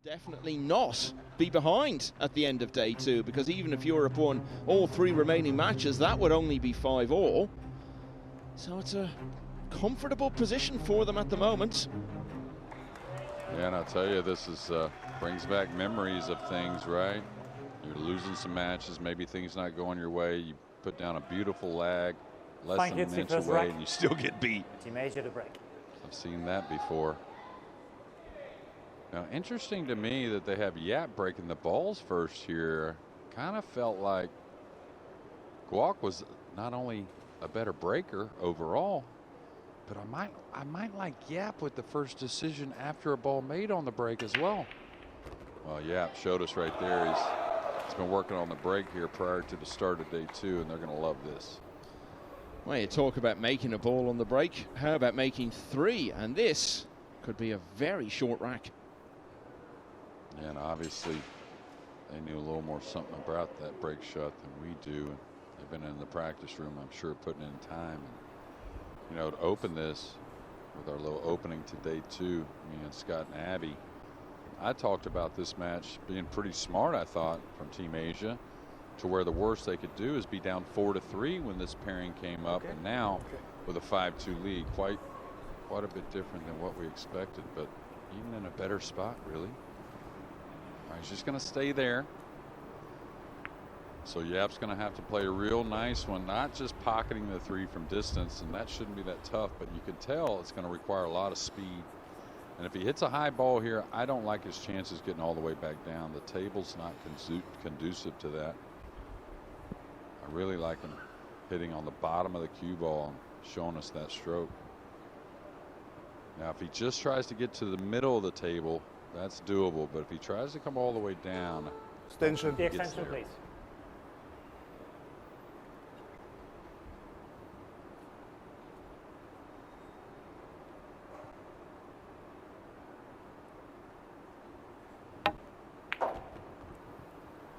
Definitely not be behind at the end of day two, because even if Europe won all three remaining matches, that would only be 5-all. So it's a comfortable position for them at the moment. Yeah, and I'll tell you, this is brings back memories of things, right? You're losing some matches, maybe things not going your way. You put down a beautiful lag, less than an inch away, and you still get beat. Team Asia to break. I've seen that before. Now, interesting to me that they have Yapp breaking the balls first here. Kind of felt like Quoc was not only a better breaker overall, but I might like Yapp with the first decision after a ball made on the break as well. Well, Yapp showed us right there. He's been working on the break here prior to the start of day two, and they're going to love this. Well, you talk about making a ball on the break. How about making three? And this could be a very short rack. And obviously, they knew a little more something about that break shot than we do. They've been in the practice room, I'm sure, putting in time. And, you know, to open this with our little opening to day two, me and Scott and Abby, I talked about this match being pretty smart, I thought, from Team Asia, to where the worst they could do is be down 4-3 when this pairing came up, and now with a 5-2 lead, quite a bit different than what we expected, but even in a better spot, really. He's just going to stay there. So Yapp's going to have to play a real nice one, not just pocketing the three from distance, and that shouldn't be that tough, but you can tell it's going to require a lot of speed. And if he hits a high ball here, I don't like his chances getting all the way back down. The table's not conducive to that. I really like him hitting on the bottom of the cue ball and showing us that stroke. Now, if he just tries to get to the middle of the table, that's doable, but if he tries to come all the way down, extension. The extension, please.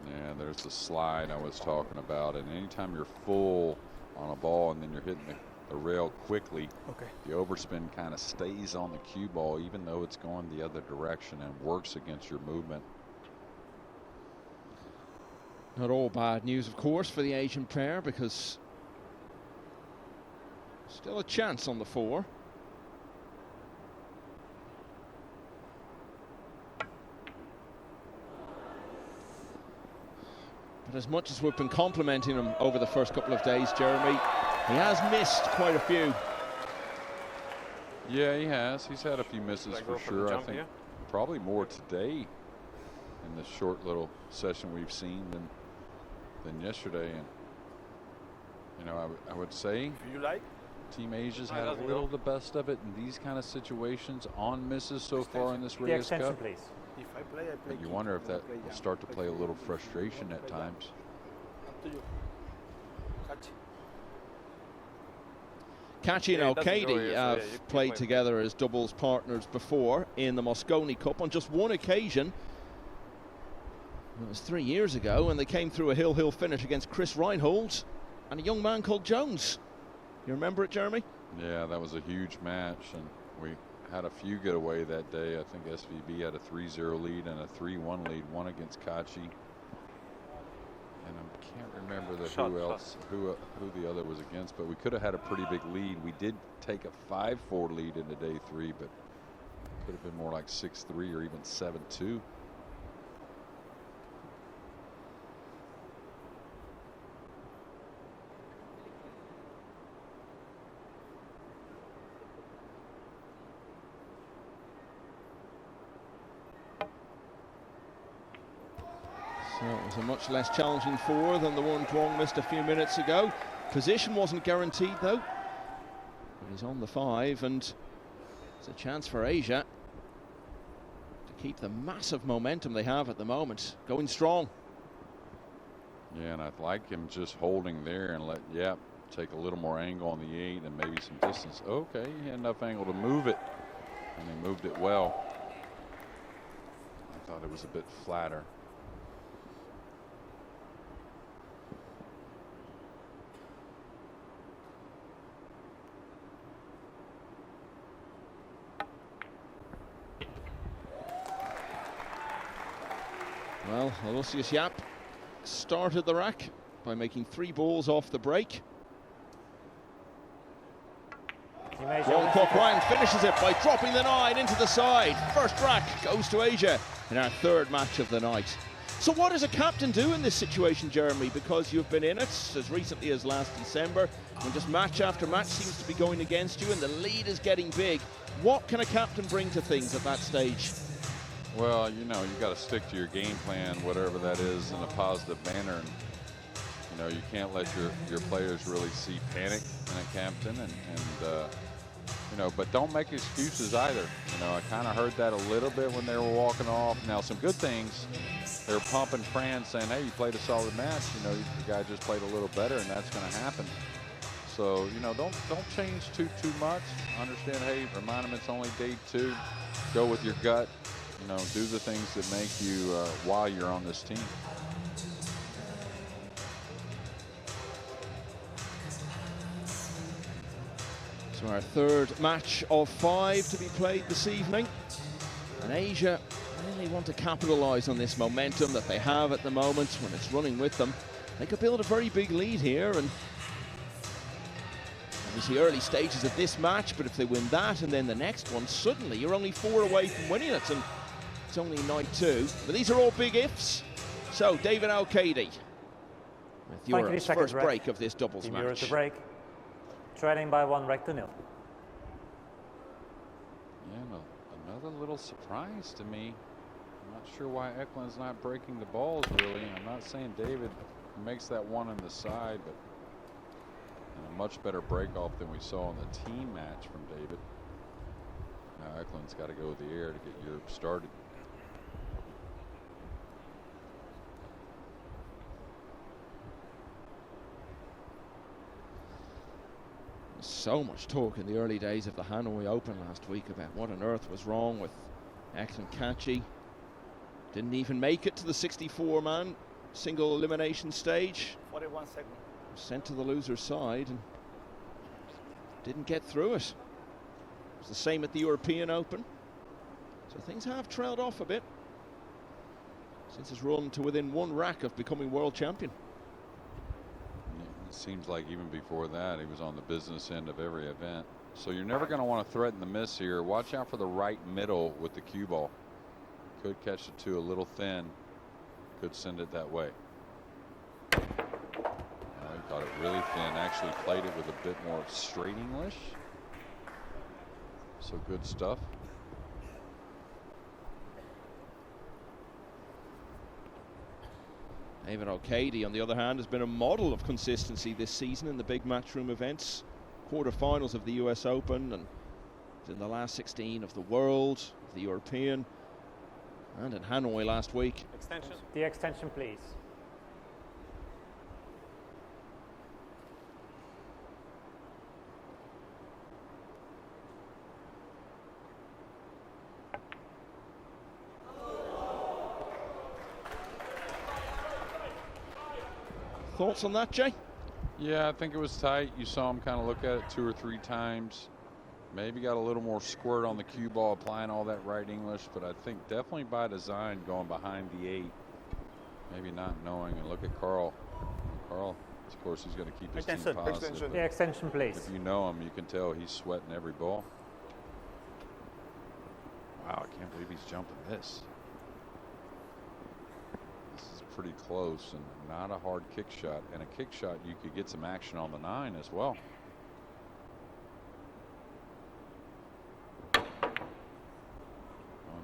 Yeah, there's the slide I was talking about, and anytime you're full on a ball and then you're hitting the rail quickly, the overspin kind of stays on the cue ball even though it's going the other direction and works against your movement. Not all bad news, of course, for the Asian pair, because still a chance on the four. But as much as we've been complimenting him over the first couple of days, Jeremy, he has missed quite a few. Yeah, he has. He's had a few misses for sure. I think probably more today in the short little session we've seen than yesterday. And, you know, I would say Team Asia's had a little the best of it in these kind of situations on misses so far in this Reyes Cup. Please. If I play, I play. But you wonder if that will start to play a little frustration at times. Up to you. Kaçi and Alcaide have played together as doubles partners before in the Mosconi Cup on just one occasion. It was 3 years ago, and they came through a hill finish against Chris Reinhold and a young man called Jones. You remember it, Jeremy? Yeah, that was a huge match, and we had a few get away that day. I think SVB had a 3-0 lead and a 3-1 lead, one against Kaçi. And I can't remember who the other was against, but we could have had a pretty big lead. We did take a 5-4 lead into day three, but could have been more like 6-3 or even 7-2. So it was a much less challenging four than the one Duong missed a few minutes ago. Position wasn't guaranteed though. But he's on the 5, and it's a chance for Asia to keep the massive momentum they have at the moment going strong. Yeah, and I'd like him just holding there and let Yapp take a little more angle on the 8 and maybe some distance. Okay, he had enough angle to move it, and he moved it well. I thought it was a bit flatter. Well, Aloysius Yapp started the rack by making 3 balls off the break. Quoc finishes it by dropping the 9 into the side. First rack goes to Asia in our 3rd match of the night. So what does a captain do in this situation, Jeremy? Because you've been in it as recently as last December, when just match after match seems to be going against you and the lead is getting big. What can a captain bring to things at that stage? Well, you know, you've got to stick to your game plan, whatever that is, in a positive manner. And, you know, you can't let your players really see panic in a captain, and you know, but don't make excuses either. You know, I kind of heard that a little bit when they were walking off. Now, some good things. They were pumping Fran, saying, hey, you played a solid match. You know, the guy just played a little better, and that's going to happen. So, you know, don't change too much. Understand, hey, remind them it's only day 2. Go with your gut. You know, do the things that make you while you're on this team. So our 3rd match of 5 to be played this evening. And Asia really want to capitalise on this momentum that they have at the moment when it's running with them. They could build a very big lead here, and obviously early stages of this match, but if they win that and then the next one, suddenly you're only 4 away from winning it, and it's only night 2. But these are all big ifs. So David Alcaide with Europe's first break of this doubles match. Europe to break. Trailing by 1 rec to 0. Yeah, another little surprise to me. I'm not sure why Eklent's not breaking the balls, really. I'm not saying David makes that one on the side, but a much better break off than we saw in the team match from David. Now Eklent's got to go with the air to get Europe started. So much talk in the early days of the Hanoi Open last week about what on earth was wrong with Eklent Kaçi. Didn't even make it to the 64-man single elimination stage. 41 seconds. Sent to the loser's side and didn't get through it. It was the same at the European Open. So things have trailed off a bit since his run to within 1 rack of becoming world champion. It seems like even before that, he was on the business end of every event. So you're never going to want to threaten the miss here. Watch out for the right middle with the cue ball. Could catch it to a little thin. Could send it that way. He got it really thin. Actually played it with a bit more straight English. So good stuff. David Alcaide, on the other hand, has been a model of consistency this season in the big matchroom events. Quarterfinals of the US Open and in the last 16 of the World, of the European, and in Hanoi last week. Extension. The extension, please. Thoughts on that, Jay? Yeah, I think it was tight. You saw him kind of look at it 2 or 3 times. Maybe got a little more squirt on the cue ball, applying all that right English, but I think definitely by design going behind the 8. Maybe not knowing. And look at Carl. Carl, of course, he's going to keep his team positive. The extension, please. If you know him, you can tell he's sweating every ball. Wow, I can't believe he's jumping this. Pretty close and not a hard kick shot, and a kick shot you could get some action on the 9 as well. Oh,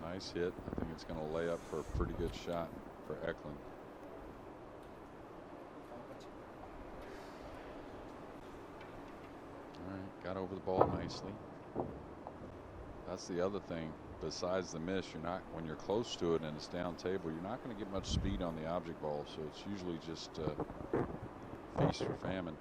nice hit. I think it's going to lay up for a pretty good shot for Eklent. All right, got over the ball nicely. That's the other thing. Besides the miss, you're not, when you're close to it and it's down table, you're not going to get much speed on the object ball, so it's usually just feast or famine.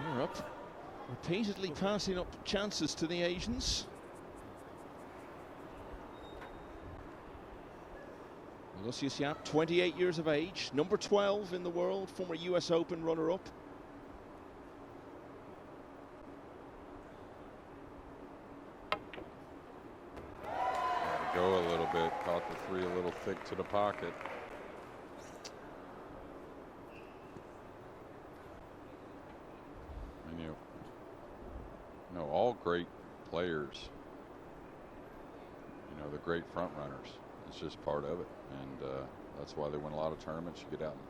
Europe repeatedly passing up chances to the Asians. Aloysius Yapp, 28 years of age, number 12 in the world, former US Open runner-up. Go a little bit, caught the three a little thick to the pocket. And you know, all great players, you know, they're great front runners. It's just part of it, and that's why they win a lot of tournaments. You get out, and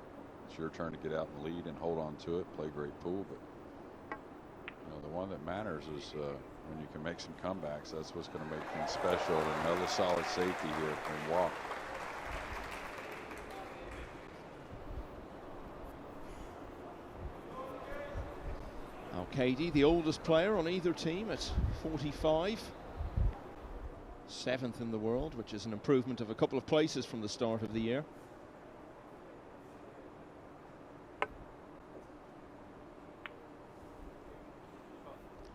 it's your turn to get out and lead and hold on to it, play great pool. But you know, the one that matters is when you can make some comebacks. That's what's going to make things special. And another solid safety here from Quoc. Alcaide, the oldest player on either team at 45. 7th in the world, which is an improvement of a couple of places from the start of the year.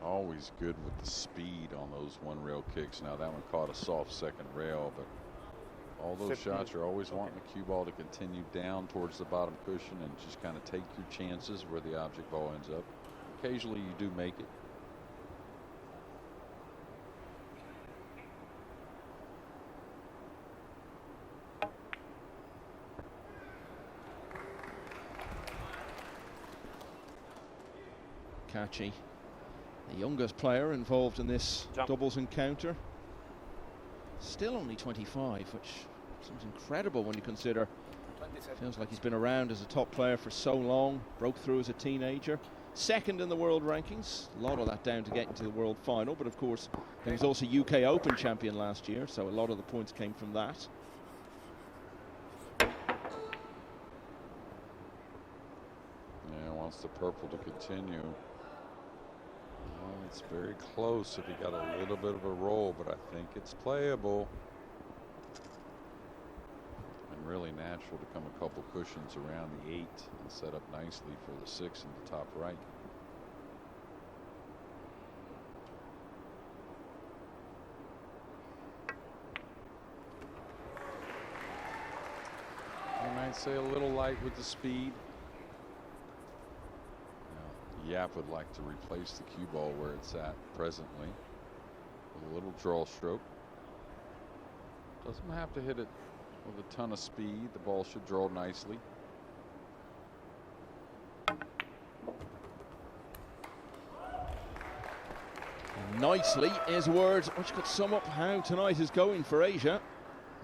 Always good with the speed on those one rail kicks. Now that one caught a soft second rail, but all those shots are always wanting the cue ball to continue down towards the bottom cushion and just kind of take your chances where the object ball ends up. Occasionally you do make it. Kaçi, the youngest player involved in this doubles encounter. Still only 25, which seems incredible when you consider feels like he's been around as a top player for so long, broke through as a teenager. 2nd in the world rankings, a lot of that down to getting to the world final, but of course he was also UK Open champion last year, so a lot of the points came from that. Yeah, wants the purple to continue. Well, it's very close if he got a little bit of a roll, but I think it's playable. And really natural to come a couple cushions around the 8 and set up nicely for the 6 in the top right. I might say a little light with the speed. Yapp would like to replace the cue ball where it's at presently with a little draw stroke. Doesn't have to hit it with a ton of speed. The ball should draw nicely. Nicely is a word which could sum up how tonight is going for Asia.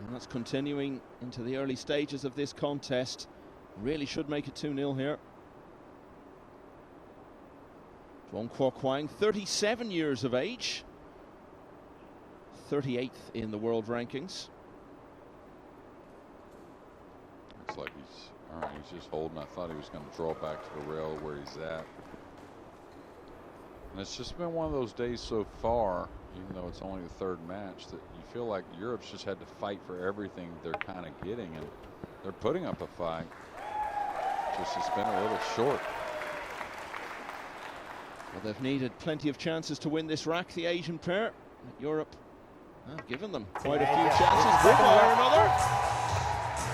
And that's continuing into the early stages of this contest. Really should make it 2-0 here. Duong Hoang, 37 years of age, 38th in the world rankings. Looks like he's all right. He's just holding. I thought he was going to draw back to the rail where he's at. And it's just been one of those days so far, even though it's only the 3rd match, that you feel like Europe's just had to fight for everything they're kind of getting, and they're putting up a fight. Just it's been a little short. Well, they've needed plenty of chances to win this rack, the Asian pair. Europe have given them quite a few chances. One way or another.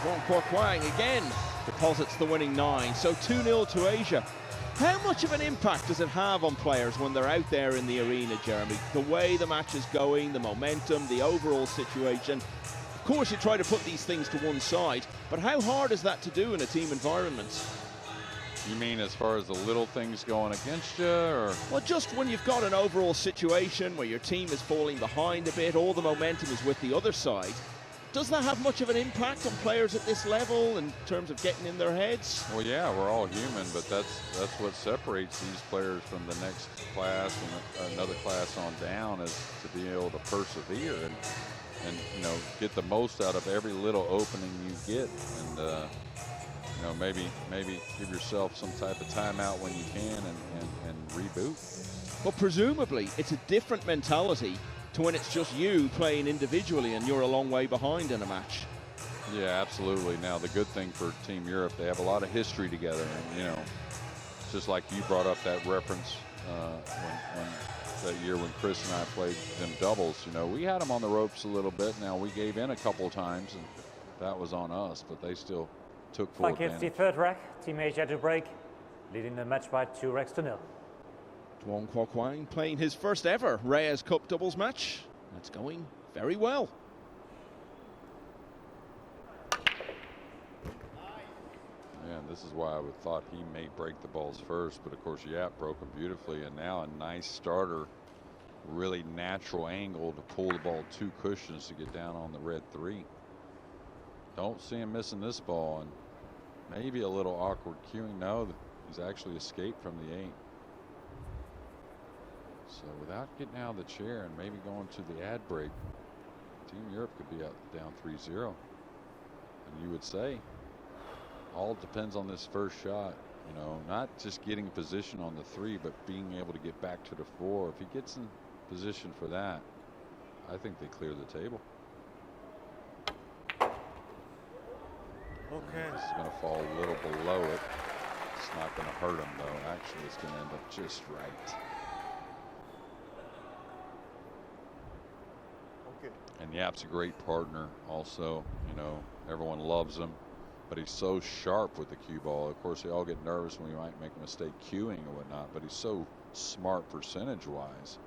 Duong Hoang again deposits the winning 9. So 2-0 to Asia. How much of an impact does it have on players when they're out there in the arena, Jeremy? The way the match is going, the momentum, the overall situation. Of course, you try to put these things to one side, but how hard is that to do in a team environment? You mean as far as the little things going against you, or? Well, just when you've got an overall situation where your team is falling behind a bit, all the momentum is with the other side. Does that have much of an impact on players at this level in terms of getting in their heads? Well, yeah, we're all human, but that's what separates these players from the next class and another class on down, is to be able to persevere and you know, get the most out of every little opening you get, and you know, maybe give yourself some type of timeout when you can and reboot. Well, presumably it's a different mentality to when it's just you playing individually and you're a long way behind in a match. Yeah, absolutely. Now, the good thing for Team Europe, they have a lot of history together, and you know, just like you brought up that reference when that year when Chris and I played them doubles, you know, we had them on the ropes a little bit. Now, we gave in a couple of times, and that was on us, but they still took full Flank hits the advantage. third rack. Team Asia to break, leading the match by 2-0. Duong Quoc Hoang playing his first ever Reyes Cup doubles match. That's going very well. Yeah, this is why I would thought he may break the balls first, but of course Yapp broke them beautifully, and now a nice starter, really natural angle to pull the ball 2 cushions to get down on the red 3. Don't see him missing this ball, and maybe a little awkward cueing. No, he's actually escaped from the 8. So without getting out of the chair and maybe going to the ad break, Team Europe could be out down 3-0. And you would say, all depends on this first shot. You know, not just getting position on the 3, but being able to get back to the 4. If he gets in position for that, I think they clear the table. Okay. This is going to fall a little below it. It's not going to hurt him, though. Actually, it's going to end up just right. Okay. And Yapp's a great partner also. You know, everyone loves him, but he's so sharp with the cue ball. Of course, they all get nervous when we might make a mistake cueing or whatnot, but he's so smart percentage-wise.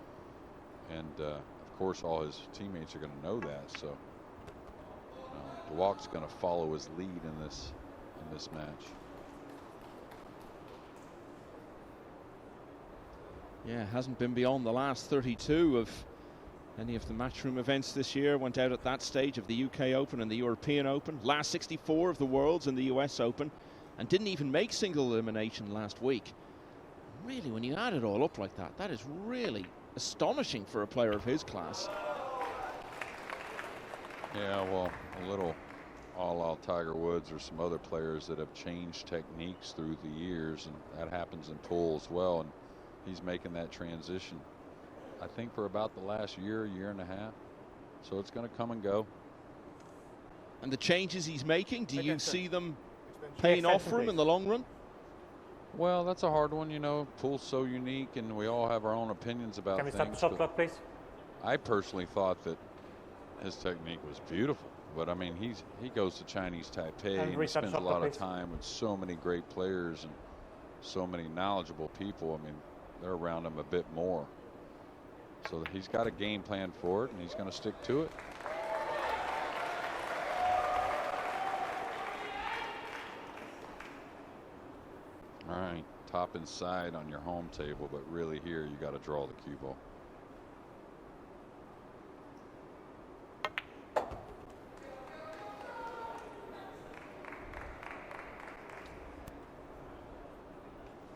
And, of course, all his teammates are going to know that. So Duong's going to follow his lead in this match. Yeah, hasn't been beyond the last 32 of any of the matchroom events this year. Went out at that stage of the UK Open and the European Open. Last 64 of the Worlds and the US Open. And didn't even make single elimination last week. Really, when you add it all up like that, that is really astonishing for a player of his class. Yeah, well, a little a la Tiger Woods or some other players that have changed techniques through the years, and that happens in pool as well. And he's making that transition, I think, for about the last year and a half. So it's going to come and go. And the changes he's making, do you see them Extension. paying off for him in the long run? Well, that's a hard one, you know. Pool's so unique, and we all have our own opinions about Can we start the things. shot but clock, please? I personally thought that his technique was beautiful. But I mean, he goes to Chinese Taipei and he restart spends a shot lot clock, of please. time with so many great players and so many knowledgeable people. I mean, they're around him a bit more. So he's got a game plan for it, and he's going to stick to it. All right, top and side on your home table, but really here you got to draw the cue ball.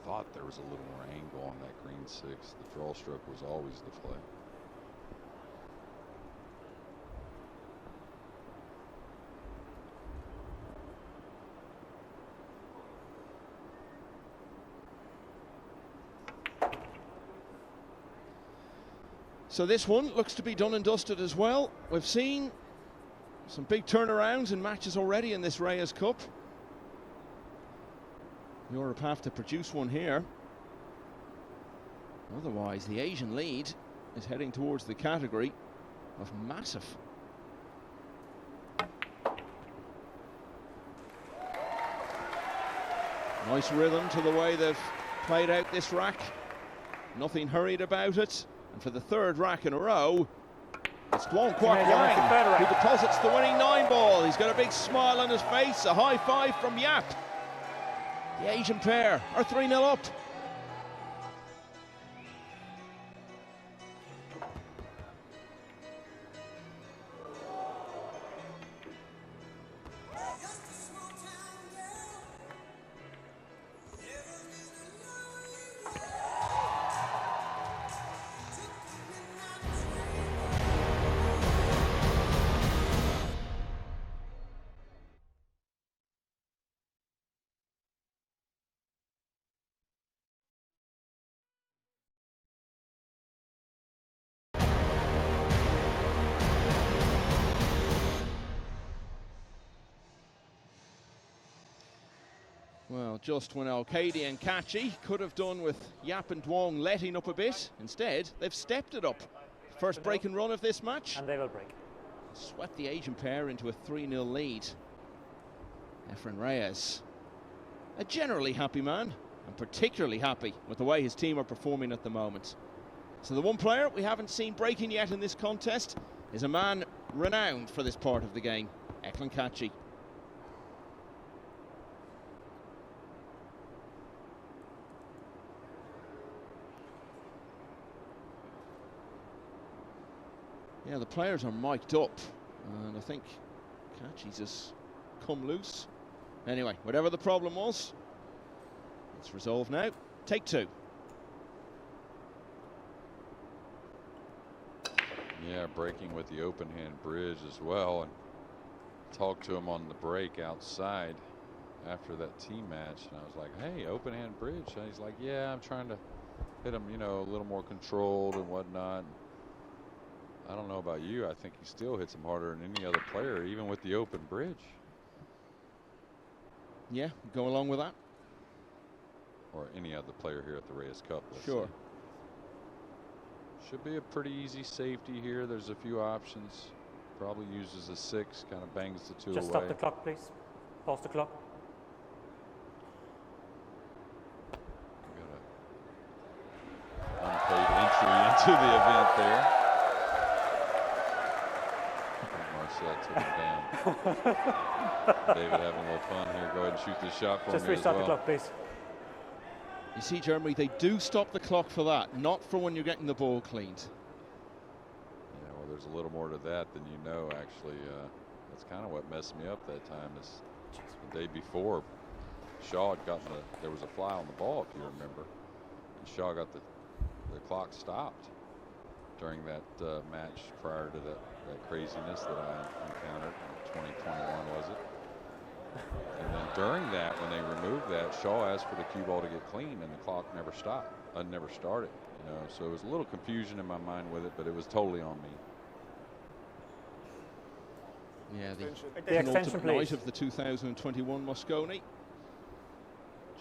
Thought there was a little more angle on that green 6. The draw stroke was always the play. So this one looks to be done and dusted as well. We've seen some big turnarounds in matches already in this Reyes Cup. Europe have to produce one here. Otherwise, the Asian lead is heading towards the category of massive. Nice rhythm to the way they've played out this rack. Nothing hurried about it. And for the 3rd rack in a row, it's Duong Quoc Hoang who deposits the winning 9-ball. He's got a big smile on his face, a high five from Yapp. The Asian pair are 3-0 up. Well, just when Alcaide and Kaçi could have done with Yapp and Duong letting up a bit, instead they've stepped it up. First break and run of this match. And they will break. Swept the Asian pair into a 3-0 lead. Reyes, a generally happy man, and particularly happy with the way his team are performing at the moment. So the one player we haven't seen breaking yet in this contest is a man renowned for this part of the game, Eklent Kaçi. Yeah, the players are mic'd up, and I think Kaçi's has come loose. Anyway, whatever the problem was, it's resolved now. Take two. Yeah, breaking with the open hand bridge as well, and talked to him on the break outside after that team match, and I was like, hey, open hand bridge. And he's like, yeah, I'm trying to hit him, you know, a little more controlled and whatnot. I don't know about you, I think he still hits him harder than any other player, even with the open bridge. Yeah, go along with that. Or any other player here at the Reyes Cup. Sure. Say. Should be a pretty easy safety here. There's a few options. Probably uses a 6, kind of bangs the 2 Just away. stop the clock, please. Pause the clock. Got a unpaid entry into the event there. Marcel took him down. David having a little fun here. Go ahead and shoot this shot for Just me as restart well. the clock, please. You see, Jeremy, they do stop the clock for that, not for when you're getting the ball cleaned. Yeah, well, there's a little more to that than you know, actually. That's kind of what messed me up that time. Is the day before, Shaw had gotten there was a fly on the ball, if you remember. And Shaw got the clock stopped during that match prior to that craziness that I encountered in 2021, was it? And then during that, when they removed that, Shaw asked for the cue ball to get clean, and the clock never stopped. Never started. You know, so it was a little confusion in my mind with it, but it was totally on me. Yeah, the extension, penultimate night please. of the 2021 Moscone.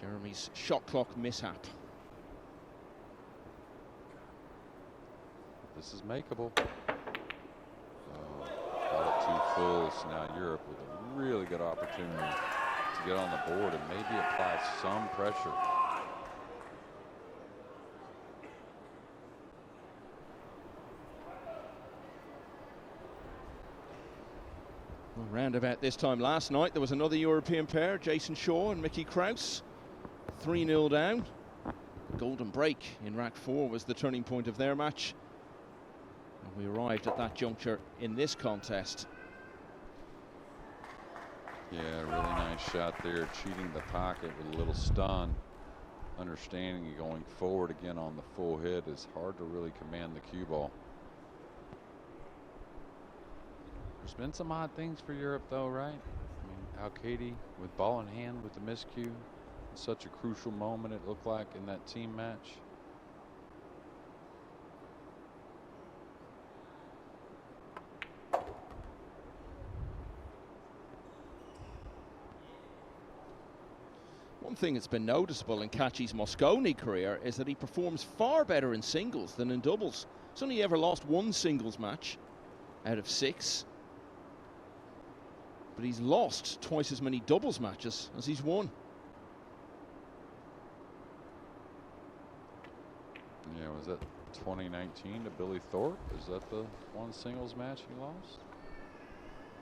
Jeremy's shot clock mishap. This is makeable. Got it too full, so now Europe with a really good opportunity to get on the board and maybe apply some pressure. Well, round about this time last night, there was another European pair, Jason Shaw and Mickey Kraus. 3-0 down. The golden break in rack 4 was the turning point of their match. And we arrived at that juncture in this contest. Yeah, really nice shot there, cheating the pocket with a little stun. Understanding going forward again on the full hit is hard to really command the cue ball. There's been some odd things for Europe though, right? I mean, Alcaide with ball in hand with the miscue. Such a crucial moment it looked like in that team match. One thing that's been noticeable in Kaçi's Moscone career is that he performs far better in singles than in doubles. He's only ever lost 1 singles match out of 6. But he's lost twice as many doubles matches as he's won. Yeah, was that 2019 to Billy Thorpe? Is that the 1 singles match he lost?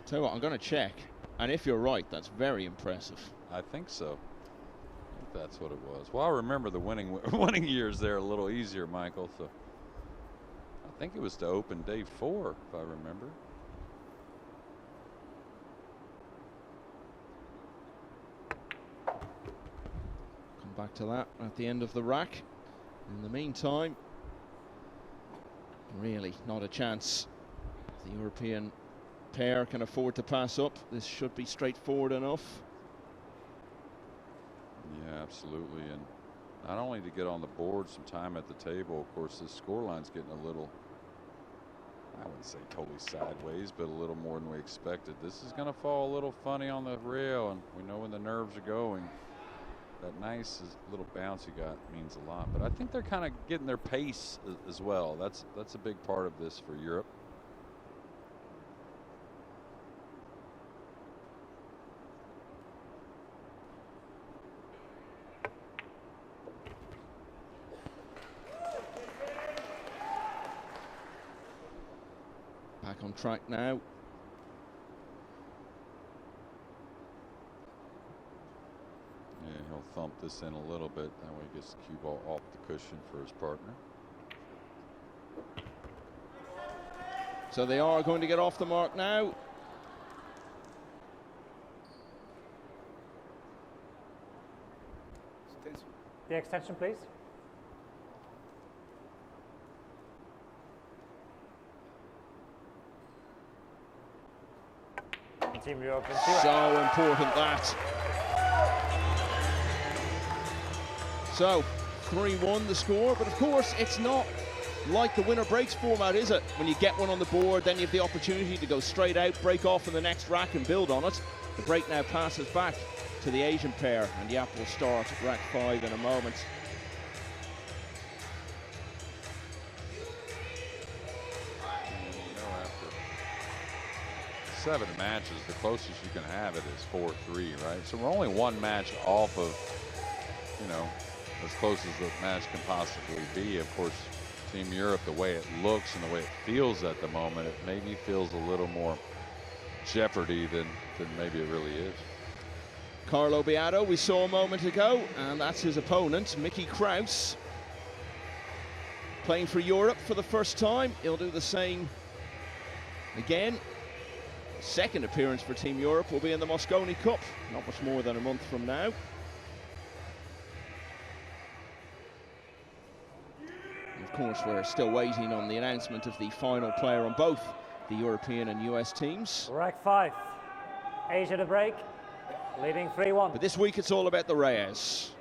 Tell you what, I'm going to check. And if you're right, that's very impressive. I think so. I think that's what it was. Well, I remember the winning years there a little easier, Michael. So I think it was to open day 4, if I remember. Come back to that at the end of the rack. In the meantime, really not a chance. The European pair can afford to pass up. This should be straightforward enough. Yeah, absolutely. And not only to get on the board, some time at the table. Of course, this scoreline's getting a little, I wouldn't say totally sideways, but a little more than we expected. This is going to fall a little funny on the rail, and we know when the nerves are going. That nice little bounce he got means a lot. But I think they're kind of getting their pace as well. That's a big part of this for Europe. track now. Yeah, he'll thump this in a little bit. That way he gets the cue ball off the cushion for his partner. So they are going to get off the mark now. The extension, please. Team Europe in 2. So important that. So 3-1 the score, but of course it's not like the winner breaks format, is it? When you get one on the board, then you have the opportunity to go straight out, break off in the next rack and build on it. The break now passes back to the Asian pair, and Yapp will start at rack 5 in a moment. After 7 matches, the closest you can have it is 4-3, right? So we're only 1 match off of, as close as the match can possibly be. Of course, Team Europe, the way it looks and the way it feels at the moment, it maybe feels a little more jeopardy than maybe it really is. Carlo Beato, we saw a moment ago, and that's his opponent, Mickey Kraus. Playing for Europe for the first time. He'll do the same again. Second appearance for Team Europe will be in the Mosconi Cup, not much more than a month from now. Of course, we're still waiting on the announcement of the final player on both the European and US teams. Rack 5. Asia to break, leading 3-1. But this week it's all about the Reyes.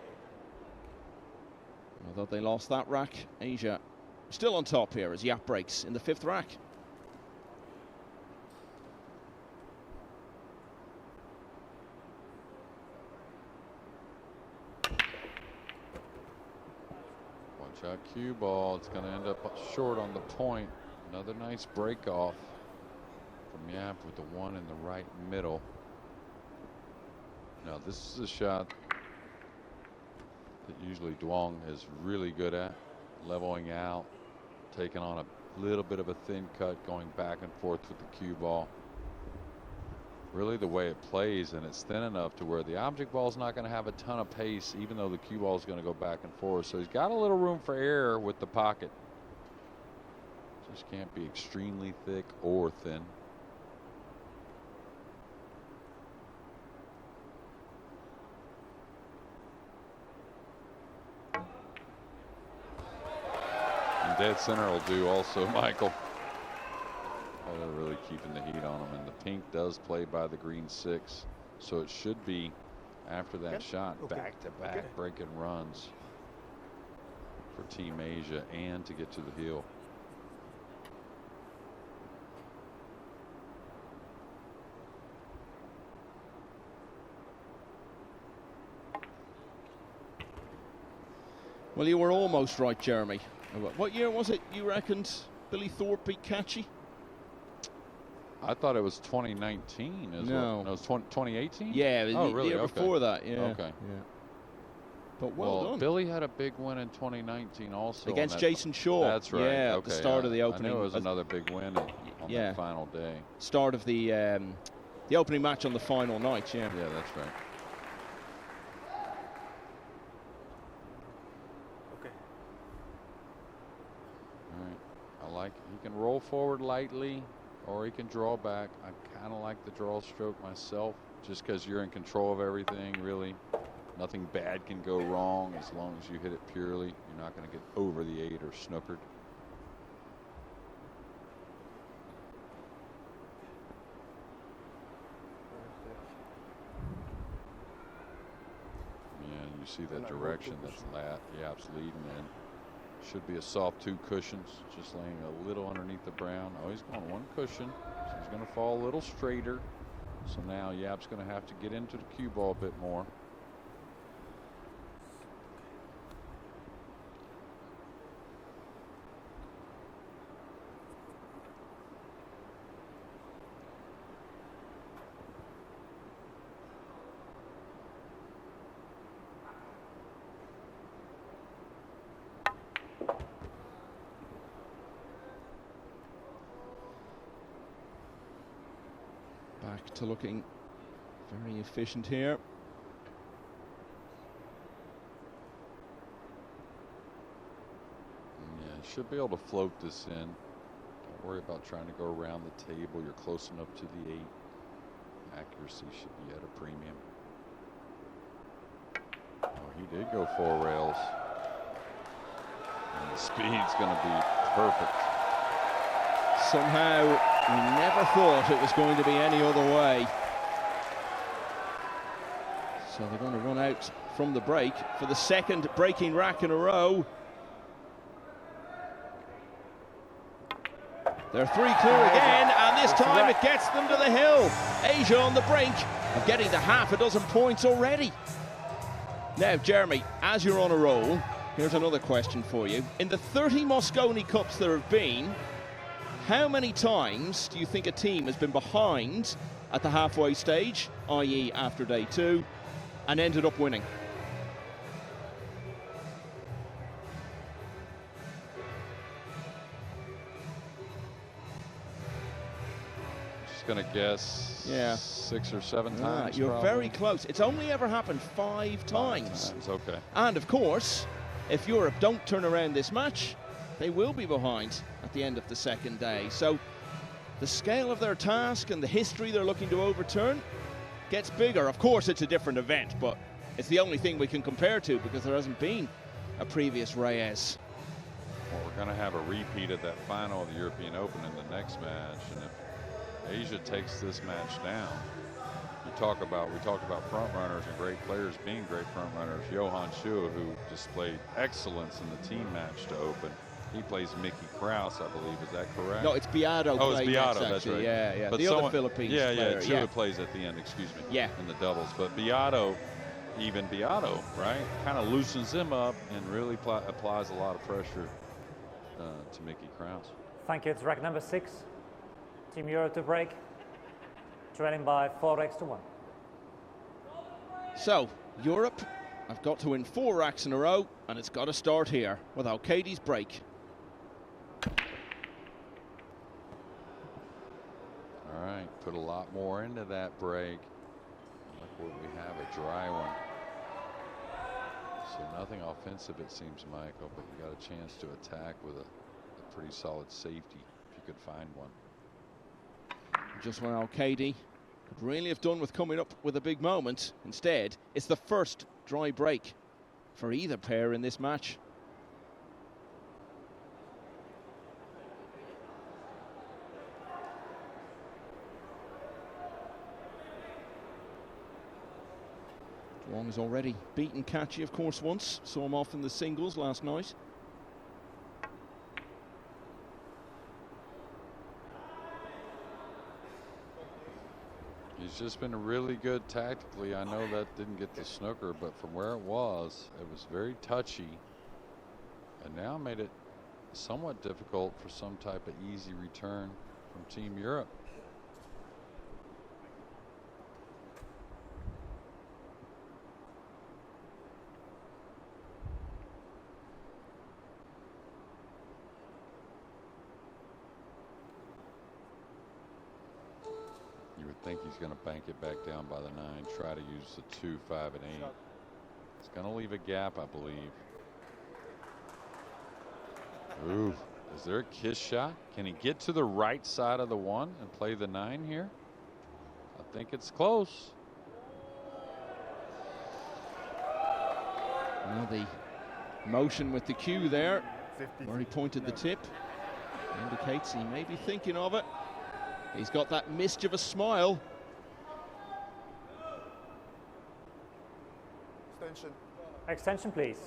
Although they lost that rack, Asia still on top here as Yapp breaks in the 5th rack. Watch out, cue ball. It's going to end up short on the point. Another nice break off from Yapp with the 1 in the right middle. Now this is a shot that usually Duong is really good at, leveling out, taking on a little bit of a thin cut, going back and forth with the cue ball. Really the way it plays, and it's thin enough to where the object ball is not going to have a ton of pace, even though the cue ball is going to go back and forth. So he's got a little room for error with the pocket. Just can't be extremely thick or thin. And dead center will do also, Michael. Oh, they're really keeping the heat on him, and the pink does play by the green 6, so it should be after that shot back-to-back breaking runs for Team Asia and to get to the hill. Well, you were almost right, Jeremy. What year was it you reckoned Billy Thorpe beat Kaçi? I thought it was 2019. No. No, it was 2018? Yeah, oh, really? the year before that, yeah. Okay. Yeah. But well done. Billy had a big win in 2019 also. Against Jason Shaw. That's right. Yeah, okay. at the start of the opening. I knew it was another big win on that final day. Start of the opening match on the final night, yeah. Yeah, that's right. Okay. All right. I like it. He can roll forward lightly, or he can draw back. I kind of like the draw stroke myself, just because you're in control of everything, really. Nothing bad can go wrong as long as you hit it purely. You're not going to get over the 8 or snookered. Yeah, and you see that direction that's Yapp's leading in. Should be a soft 2 cushions, just laying a little underneath the brown. Oh, he's going 1 cushion, so he's going to fall a little straighter. So now Yapp's going to have to get into the cue ball a bit more. Back to looking very efficient here. Yeah, should be able to float this in. Don't worry about trying to go around the table. You're close enough to the 8. Accuracy should be at a premium. Oh, he did go 4 rails. And the speed's going to be perfect. Somehow, we never thought it was going to be any other way. So they're going to run out from the break for the second breaking rack in a row. They're 3 clear again, and this time it gets them to the hill. Asia on the brink of getting to half a dozen points already. Now, Jeremy, as you're on a roll, here's another question for you. In the 30 Mosconi Cups there have been, how many times do you think a team has been behind at the halfway stage, i.e. after day 2, and ended up winning? Going to guess 6 or 7 times. You're probably. very close. It's only ever happened 5 times. Okay. And of course, if Europe don't turn around this match, they will be behind at the end of the second day. So the scale of their task and the history they're looking to overturn gets bigger. Of course, it's a different event, but it's the only thing we can compare to because there hasn't been a previous Reyes. Well, we're going to have a repeat of that final of the European Open in the next match, and if Asia takes this match down, we talked about front runners and great players being great front runners. Johan Schuh, who displayed excellence in the team match to open, he plays Mickey Krause, I believe. Is that correct? No, it's Beato. Oh, it's Beato. That's right. Yeah. But the other Philippines player. Schuh plays at the end. Excuse me. Yeah. In the doubles, but Beato, right, kind of loosens him up and really applies a lot of pressure to Mickey Krause. Thank you. It's rack number 6. Team Europe to break, trailing by 4 racks to 1. So, Europe have got to win 4 racks in a row, and it's got to start here with Alcaide's break. All right, put a lot more into that break. Look what we have, a dry one. So nothing offensive, it seems, Michael, but you got a chance to attack with a pretty solid safety if you could find one. Just when Alcaide could really have done with coming up with a big moment, instead, it's the first dry break for either pair in this match. Duong has already beaten Kaçi, of course, once. Saw him off in the singles last night. He's just been really good tactically. I know that didn't get the snooker, but from where it was very touchy. And now made it somewhat difficult for some type of easy return from Team Europe. I think he's going to bank it back down by the 9, try to use the 2, 5, and 8. It's going to leave a gap, I believe. Ooh, is there a kiss shot? Can he get to the right side of the 1 and play the 9 here? I think it's close. Well, the motion with the cue there, where he pointed the tip, indicates he may be thinking of it. He's got that mischievous smile. Extension. Extension, please.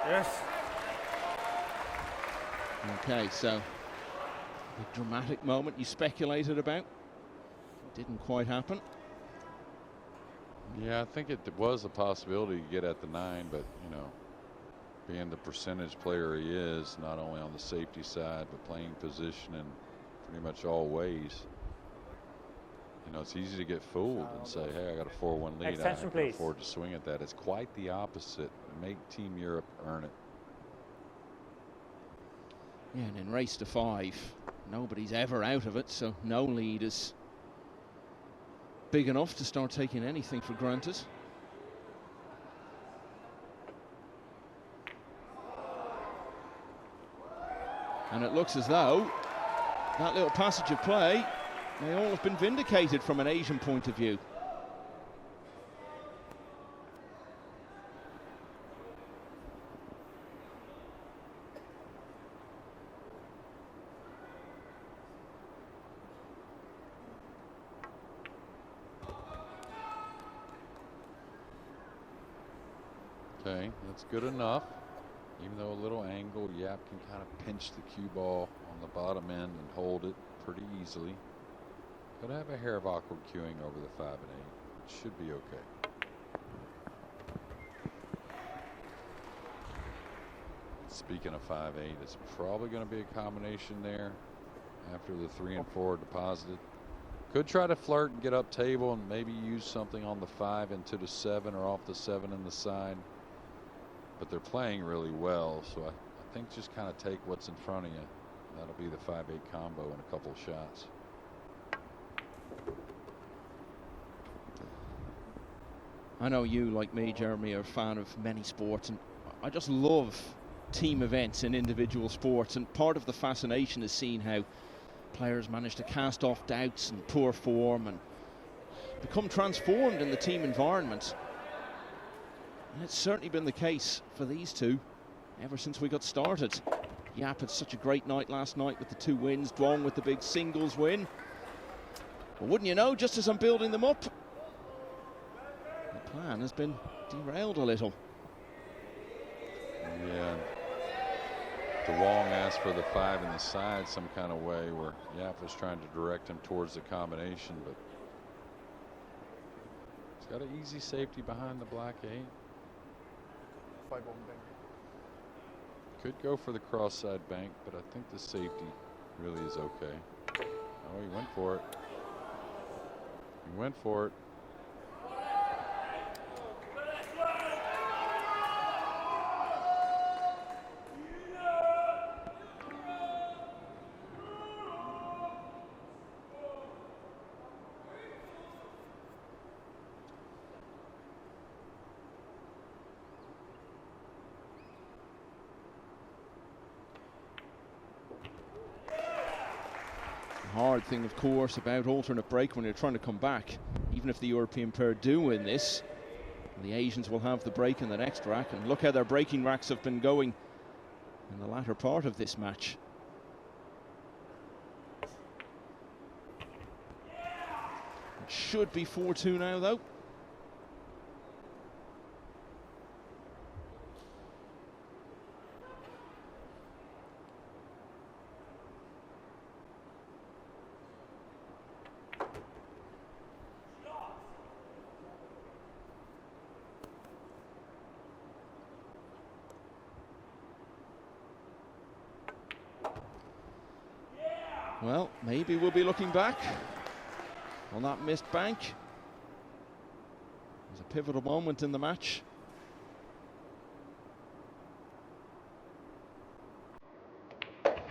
Yes. Okay, so Big dramatic moment you speculated about. Didn't quite happen. Yeah, I think it was a possibility to get at the 9, but, you know, being the percentage player he is, not only on the safety side, but playing position in pretty much all ways, you know, it's easy to get fooled and say, hey, I got a 4-1 lead. I can afford to swing at that. It's quite the opposite. Make Team Europe earn it. Yeah, and in race to 5, nobody's ever out of it, so no lead is big enough to start taking anything for granted. And it looks as though that little passage of play may all have been vindicated from an Asian point of view. Okay, that's good enough. Even though a little angle, Yapp can kind of pinch the cue ball on the bottom end and hold it pretty easily. Could have a hair of awkward cueing over the 5 and 8. It should be okay. Speaking of 5-8, it's probably going to be a combination there after the 3 and 4 deposited. Could try to flirt and get up table and maybe use something on the 5 into the 7 or off the 7 in the side. But they're playing really well, so I think just kind of take what's in front of you. That'll be the 5-8 combo in a couple of shots. I know you, like me, Jeremy, are a fan of many sports, and I just love team events in individual sports, and part of the fascination is seeing how players manage to cast off doubts and poor form and become transformed in the team environment. And it's certainly been the case for these two ever since we got started. Yapp had such a great night last night with the 2 wins, Duong with the big singles win. But wouldn't you know, just as I'm building them up, the plan has been derailed a little. Yeah. Duong asked for the 5 in the side some kind of way where Yapp was trying to direct him towards the combination, but he's got an easy safety behind the black 8. 5 on bank. Could go for the cross side bank, but I think the safety really is okay. Oh, he went for it. He went for it. Hard thing, of course, about alternate break when you're trying to come back, even if the European pair do win this, the Asians will have the break in the next rack, and look how their breaking racks have been going in the latter part of this match. It should be 4-2 now, though. Well, maybe we'll be looking back on that missed bank. It was a pivotal moment in the match.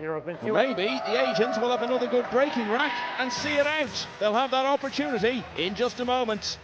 Well, maybe the Asians will have another good breaking rack and see it out. They'll have that opportunity in just a moment.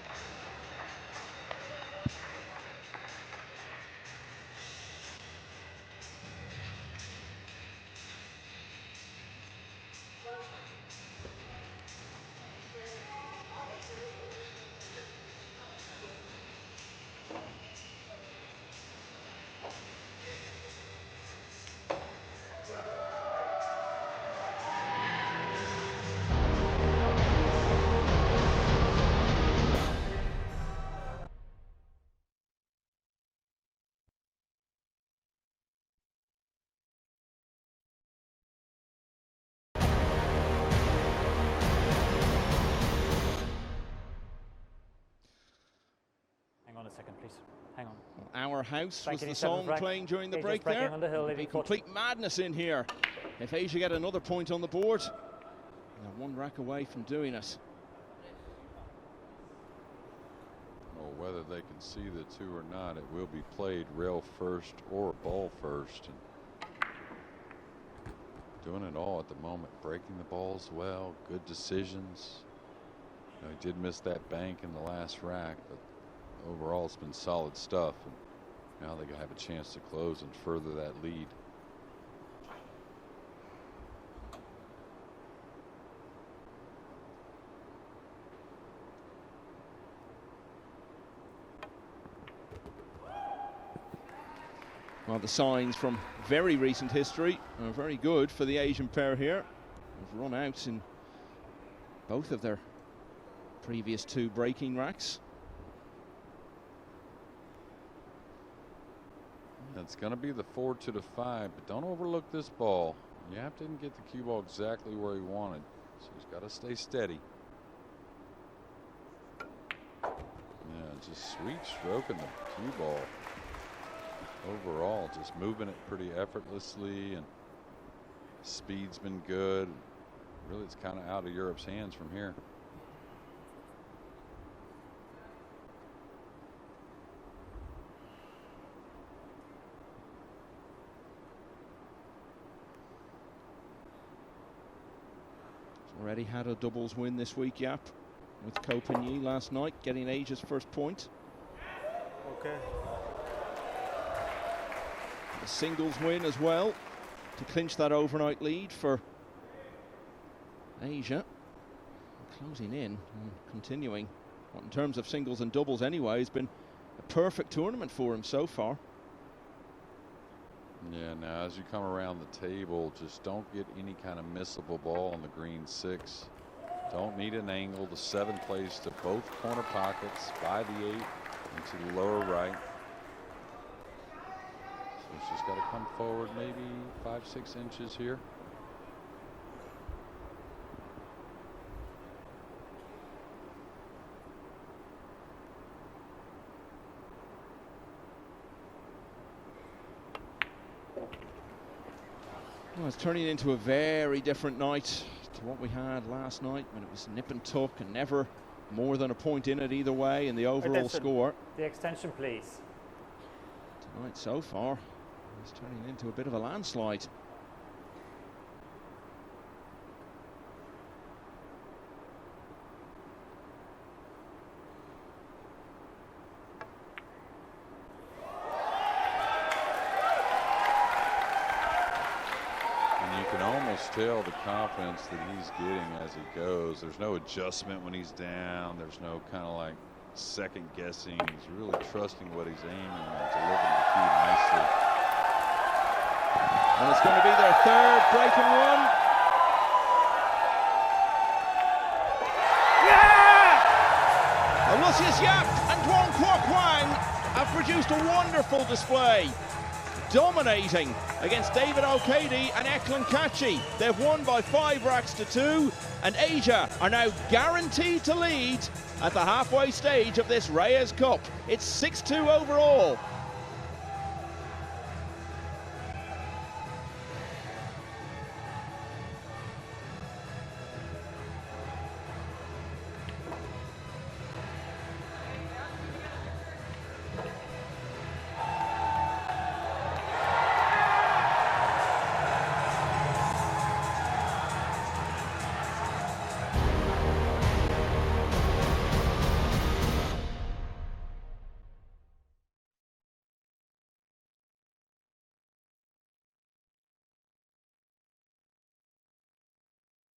second, please. Hang on. Our House was Frankie the 7th song rank. playing during the Asia's break breaking there. on the hill, It'd be leading Quoc. complete madness in here if Asia get another point on the board. They're one rack away from doing it. Well, whether they can see the two or not, it will be played rail first or ball first. And doing it all at the moment, breaking the balls well, good decisions. You know, he did miss that bank in the last rack, but overall it's been solid stuff. And now they have a chance to close and further that lead. Well, the signs from very recent history are very good for the Asian pair here. They've run out in both of their previous two breaking racks. It's going to be the 4 to the 5, but don't overlook this ball. Yapp didn't get the cue ball exactly where he wanted, so he's got to stay steady. Yeah, just sweet stroking the cue ball. Overall, just moving it pretty effortlessly, and speed's been good. Really, it's kind of out of Europe's hands from here. Already had a doubles win this week, Yapp, with Kopenyi last night, getting Asia's first point. Okay. A singles win as well to clinch that overnight lead for Asia. Closing in and continuing. Well, in terms of singles and doubles anyway, it's been a perfect tournament for him so far. Yeah, now as you come around the table, just don't get any kind of missable ball on the green 6. Don't need an angle. The 7 plays to both corner pockets by the 8 into the lower right. So it's just got to come forward maybe 5-6 inches here. Well, it's turning into a very different night to what we had last night when it was nip and tuck and never more than a point in it either way in the overall score. The extension, please. Tonight so far, it's turning into a bit of a landslide. Tell the confidence that he's getting as he goes. There's no adjustment when he's down. There's no kind of like second guessing. He's really trusting what he's aiming and delivering the cue nicely. And it's going to be their third breaking run. Yeah! Aloysius Yapp and Duong Hoang have produced a wonderful display, dominating against David Alcaide and Eklent Kaçi. They've won by 5 racks to 2, and Asia are now guaranteed to lead at the halfway stage of this Reyes Cup. It's 6-2 overall.